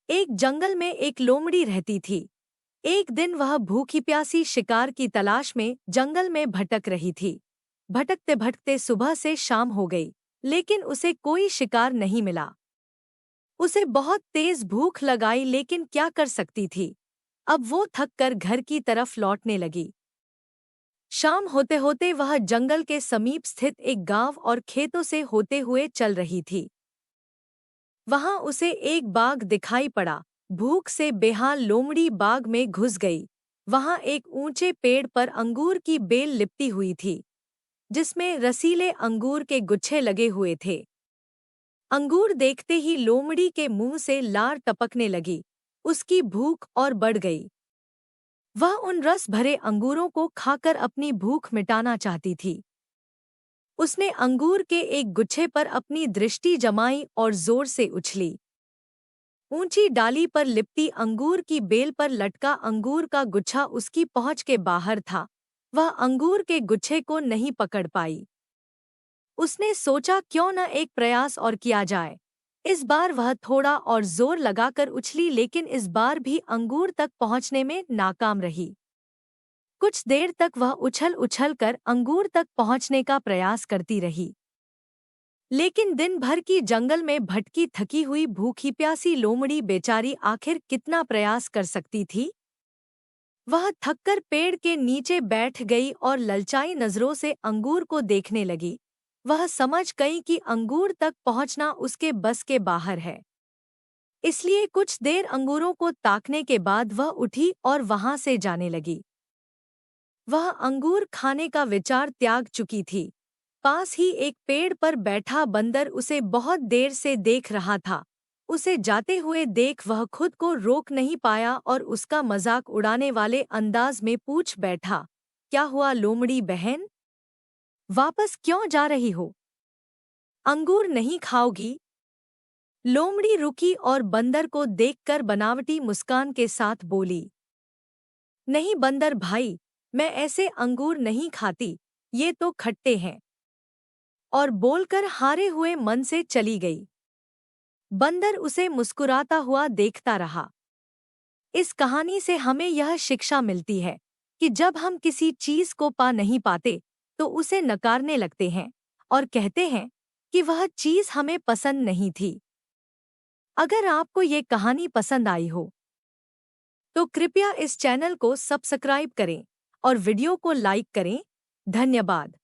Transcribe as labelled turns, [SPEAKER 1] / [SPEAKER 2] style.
[SPEAKER 1] एक जंगल में एक लोमड़ी रहती थी। एक दिन वह भूखी प्यासी शिकार की तलाश में जंगल में भटक रही थी। भटकते भटकते सुबह से शाम हो गई, लेकिन उसे कोई शिकार नहीं मिला। उसे बहुत तेज भूख लगाई, लेकिन क्या कर सकती थी। अब वो थक कर घर की तरफ लौटने लगी। शाम होते होते वह जंगल के समीप स्थित एक गांव और खेतों से होते हुए चल रही थी। वहां उसे एक बाग दिखाई पड़ा। भूख से बेहाल लोमड़ी बाग में घुस गई। वहां एक ऊंचे पेड़ पर अंगूर की बेल लिपटी हुई थी, जिसमें रसीले अंगूर के गुच्छे लगे हुए थे। अंगूर देखते ही लोमड़ी के मुंह से लार टपकने लगी। उसकी भूख और बढ़ गई। वह उन रस भरे अंगूरों को खाकर अपनी भूख मिटाना चाहती थी। उसने अंगूर के एक गुच्छे पर अपनी दृष्टि जमाई और जोर से उछली। ऊंची डाली पर लिपटी अंगूर की बेल पर लटका अंगूर का गुच्छा उसकी पहुंच के बाहर था। वह अंगूर के गुच्छे को नहीं पकड़ पाई। उसने सोचा, क्यों न एक प्रयास और किया जाए। इस बार वह थोड़ा और जोर लगाकर उछली, लेकिन इस बार भी अंगूर तक पहुंचने में नाकाम रही। कुछ देर तक वह उछल उछल कर अंगूर तक पहुंचने का प्रयास करती रही, लेकिन दिन भर की जंगल में भटकी थकी हुई भूखी प्यासी लोमड़ी बेचारी आखिर कितना प्रयास कर सकती थी। वह थककर पेड़ के नीचे बैठ गई और ललचाई नजरों से अंगूर को देखने लगी। वह समझ गई कि अंगूर तक पहुंचना उसके बस के बाहर है। इसलिए कुछ देर अंगूरों को ताकने के बाद वह उठी और वहां से जाने लगी। वह अंगूर खाने का विचार त्याग चुकी थी। पास ही एक पेड़ पर बैठा बंदर उसे बहुत देर से देख रहा था। उसे जाते हुए देख वह खुद को रोक नहीं पाया और उसका मजाक उड़ाने वाले अंदाज में पूछ बैठा, क्या हुआ लोमड़ी बहन? वापस क्यों जा रही हो? अंगूर नहीं खाओगी? लोमड़ी रुकी और बंदर को देखकर बनावटी मुस्कान के साथ बोली, नहीं बंदर भाई, मैं ऐसे अंगूर नहीं खाती, ये तो खट्टे हैं। और बोलकर हारे हुए मन से चली गई। बंदर उसे मुस्कुराता हुआ देखता रहा। इस कहानी से हमें यह शिक्षा मिलती है कि जब हम किसी चीज को पा नहीं पाते तो उसे नकारने लगते हैं और कहते हैं कि वह चीज हमें पसंद नहीं थी। अगर आपको ये कहानी पसंद आई हो तो कृपया इस चैनल को सब्सक्राइब करें और वीडियो को लाइक करें। धन्यवाद।